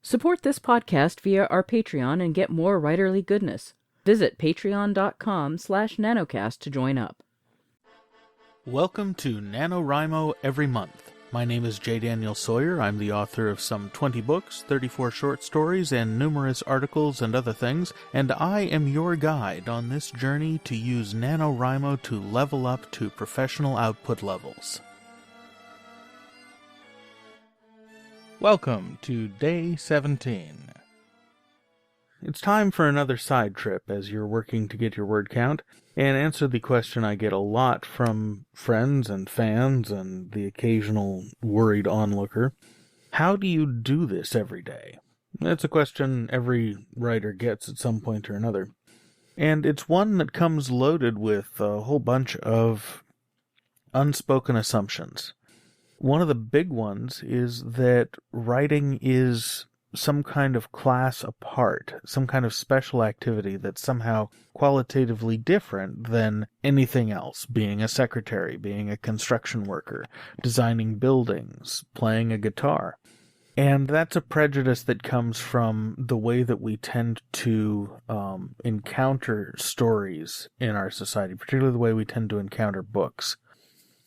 Support this podcast via our Patreon and get more writerly goodness. Visit patreon.com/nanocast to join up. Welcome to NaNoWriMo Every Month. My name is J. Daniel Sawyer. I'm the author of some 20 books, 34 short stories, and numerous articles and other things, and I am your guide on this journey to use NaNoWriMo to level up to professional output levels. Welcome to Day 17. It's time for another side trip as you're working to get your word count and answer the question I get a lot from friends and fans and the occasional worried onlooker. How do you do this every day? That's a question every writer gets at some point or another. And it's one that comes loaded with a whole bunch of unspoken assumptions. One of the big ones is that writing is some kind of class apart, some kind of special activity that's somehow qualitatively different than anything else, being a secretary, being a construction worker, designing buildings, playing a guitar. And that's a prejudice that comes from the way that we tend to encounter stories in our society, particularly the way we tend to encounter books.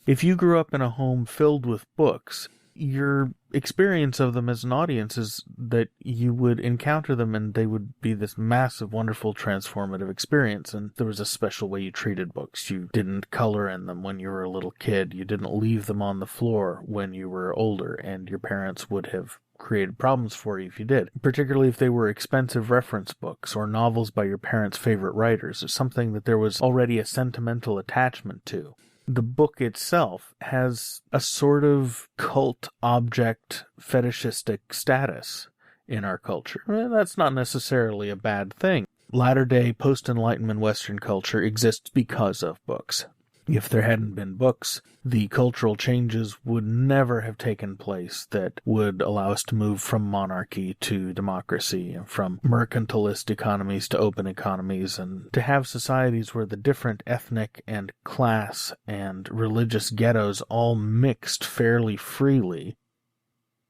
If you grew up in a home filled with books, your experience of them as an audience is that you would encounter them and they would be this massive, wonderful, transformative experience. And there was a special way you treated books. You didn't color in them when you were a little kid. You didn't leave them on the floor when you were older, and your parents would have created problems for you if you did, particularly if they were expensive reference books or novels by your parents' favorite writers, or something that there was already a sentimental attachment to. The book itself has a sort of cult object fetishistic status in our culture. That's not necessarily a bad thing. Latter-day post-Enlightenment Western culture exists because of books. If there hadn't been books, the cultural changes would never have taken place that would allow us to move from monarchy to democracy, and from mercantilist economies to open economies, and to have societies where the different ethnic and class and religious ghettos all mixed fairly freely.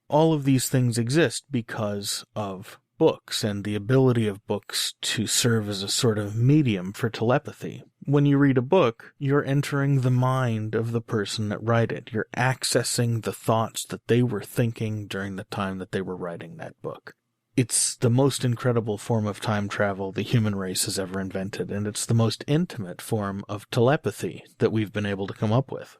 All of these things exist because of books and the ability of books to serve as a sort of medium for telepathy. When you read a book, you're entering the mind of the person that wrote it. You're accessing the thoughts that they were thinking during the time that they were writing that book. It's the most incredible form of time travel the human race has ever invented, and it's the most intimate form of telepathy that we've been able to come up with.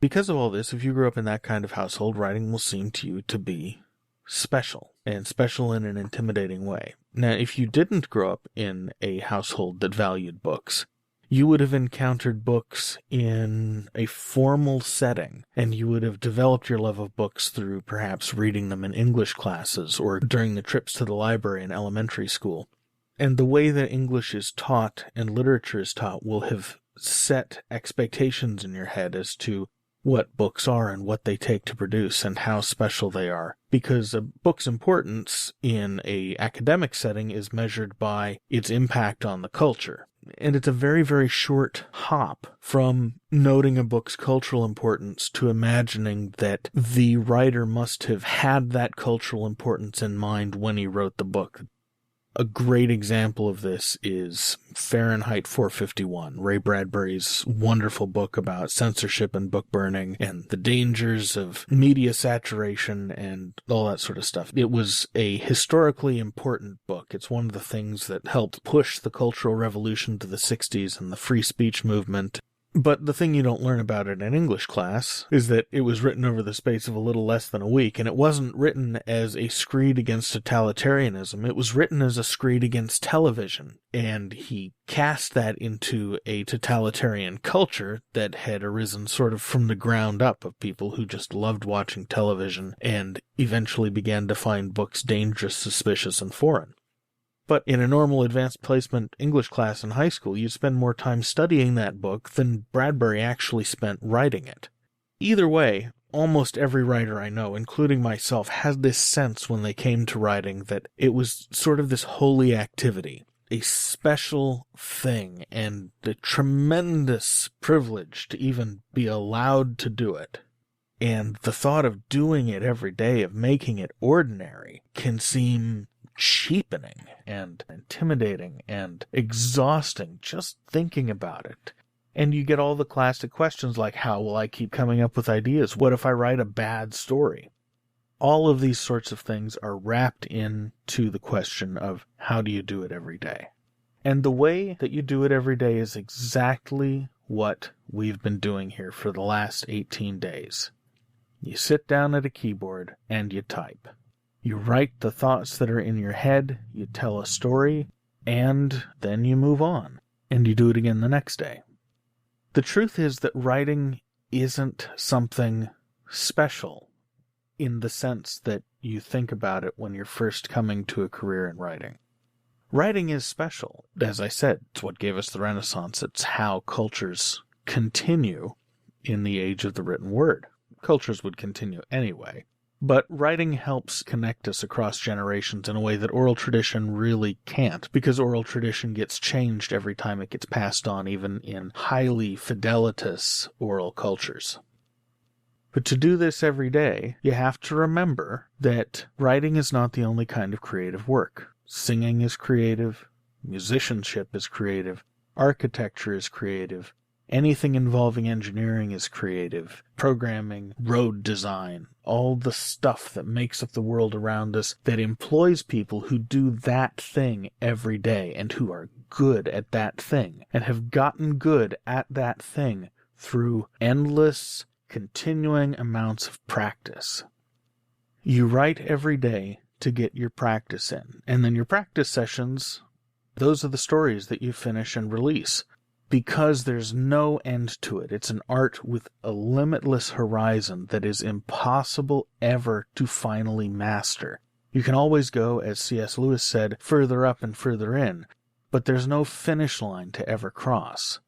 Because of all this, if you grew up in that kind of household, writing will seem to you to be special, and special in an intimidating way. Now, if you didn't grow up in a household that valued books, you would have encountered books in a formal setting, and you would have developed your love of books through perhaps reading them in English classes or during the trips to the library in elementary school. And the way that English is taught and literature is taught will have set expectations in your head as to what books are and what they take to produce and how special they are. Because a book's importance in an academic setting is measured by its impact on the culture. And it's a very, very short hop from noting a book's cultural importance to imagining that the writer must have had that cultural importance in mind when he wrote the book. A great example of this is Fahrenheit 451, Ray Bradbury's wonderful book about censorship and book burning and the dangers of media saturation and all that sort of stuff. It was a historically important book. It's one of the things that helped push the Cultural Revolution to the 60s and the free speech movement. But the thing you don't learn about it in English class is that it was written over the space of a little less than a week, and it wasn't written as a screed against totalitarianism. It was written as a screed against television, and he cast that into a totalitarian culture that had arisen sort of from the ground up of people who just loved watching television and eventually began to find books dangerous, suspicious, and foreign. But in a normal advanced placement English class in high school, you spend more time studying that book than Bradbury actually spent writing it. Either way, almost every writer I know, including myself, had this sense when they came to writing that it was sort of this holy activity, a special thing, and a tremendous privilege to even be allowed to do it. And the thought of doing it every day, of making it ordinary, can seem cheapening and intimidating and exhausting just thinking about it. And you get all the classic questions like, how will I keep coming up with ideas? What if I write a bad story? All of these sorts of things are wrapped into the question of how do you do it every day? And the way that you do it every day is exactly what we've been doing here for the last 18 days. You sit down at a keyboard and you type. You write the thoughts that are in your head, you tell a story, and then you move on. And you do it again the next day. The truth is that writing isn't something special in the sense that you think about it when you're first coming to a career in writing. Writing is special. As I said, it's what gave us the Renaissance. It's how cultures continue in the age of the written word. Cultures would continue anyway. But writing helps connect us across generations in a way that oral tradition really can't, because oral tradition gets changed every time it gets passed on, even in highly fidelitous oral cultures. But to do this every day, you have to remember that writing is not the only kind of creative work. Singing is creative, musicianship is creative, architecture is creative, anything involving engineering is creative, programming, road design, all the stuff that makes up the world around us that employs people who do that thing every day and who are good at that thing and have gotten good at that thing through endless, continuing amounts of practice. You write every day to get your practice in, and then your practice sessions, those are the stories that you finish and release. Because there's no end to it. It's an art with a limitless horizon that is impossible ever to finally master. You can always go, as C.S. Lewis said, further up and further in, but there's no finish line to ever cross.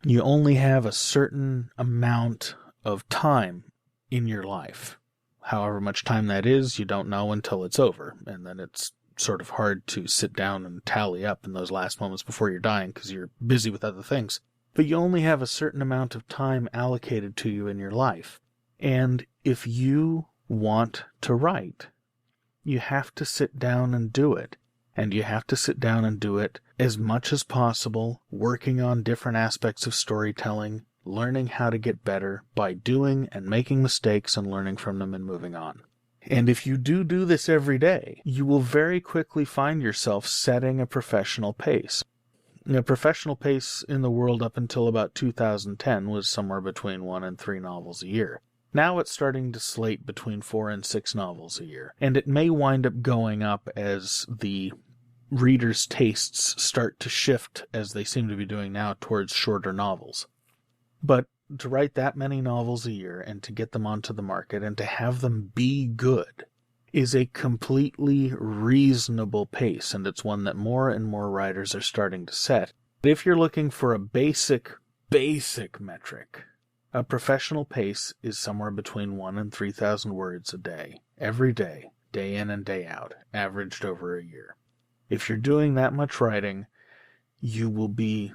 You only have a certain amount of time in your life. However much time that is, you don't know until it's over, and then it's sort of hard to sit down and tally up in those last moments before you're dying because you're busy with other things. But you only have a certain amount of time allocated to you in your life. And if you want to write, you have to sit down and do it. And you have to sit down and do it as much as possible, working on different aspects of storytelling, learning how to get better by doing and making mistakes and learning from them and moving on. And if you do this every day, you will very quickly find yourself setting a professional pace. A professional pace in the world up until about 2010 was somewhere between 1 and 3 novels a year. Now it's starting to slate between 4 and 6 novels a year. And it may wind up going up as the readers' tastes start to shift, as they seem to be doing now, towards shorter novels. But to write that many novels a year and to get them onto the market and to have them be good is a completely reasonable pace, and it's one that more and more writers are starting to set. But if you're looking for a basic metric, a professional pace is somewhere between 1 and 3,000 words a day, every day, day in and day out, averaged over a year. If you're doing that much writing, you will be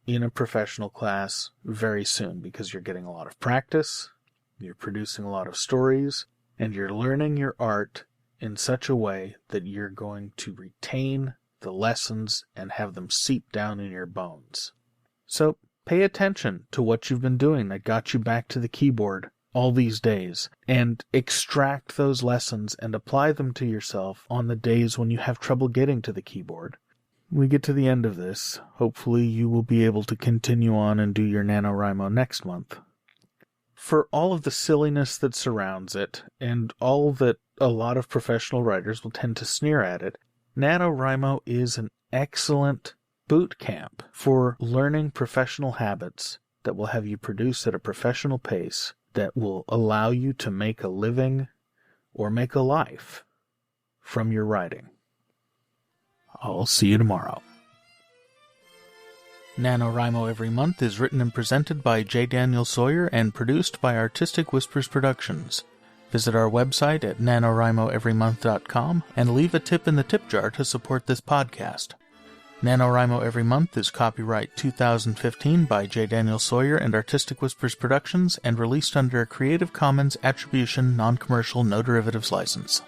in a professional class very soon because you're getting a lot of practice, you're producing a lot of stories, and you're learning your art in such a way that you're going to retain the lessons and have them seep down in your bones. So pay attention to what you've been doing that got you back to the keyboard all these days, and extract those lessons and apply them to yourself on the days when you have trouble getting to the keyboard. We get to the end of this. Hopefully you will be able to continue on and do your NaNoWriMo next month. For all of the silliness that surrounds it, and all that a lot of professional writers will tend to sneer at it, NaNoWriMo is an excellent boot camp for learning professional habits that will have you produce at a professional pace that will allow you to make a living or make a life from your writing. I'll see you tomorrow. NaNoWriMo Every Month is written and presented by J. Daniel Sawyer and produced by Artistic Whispers Productions. Visit our website at NaNoWriMoEveryMonth.com and leave a tip in the tip jar to support this podcast. NaNoWriMo Every Month is copyright 2015 by J. Daniel Sawyer and Artistic Whispers Productions and released under a Creative Commons Attribution Non-Commercial No Derivatives license.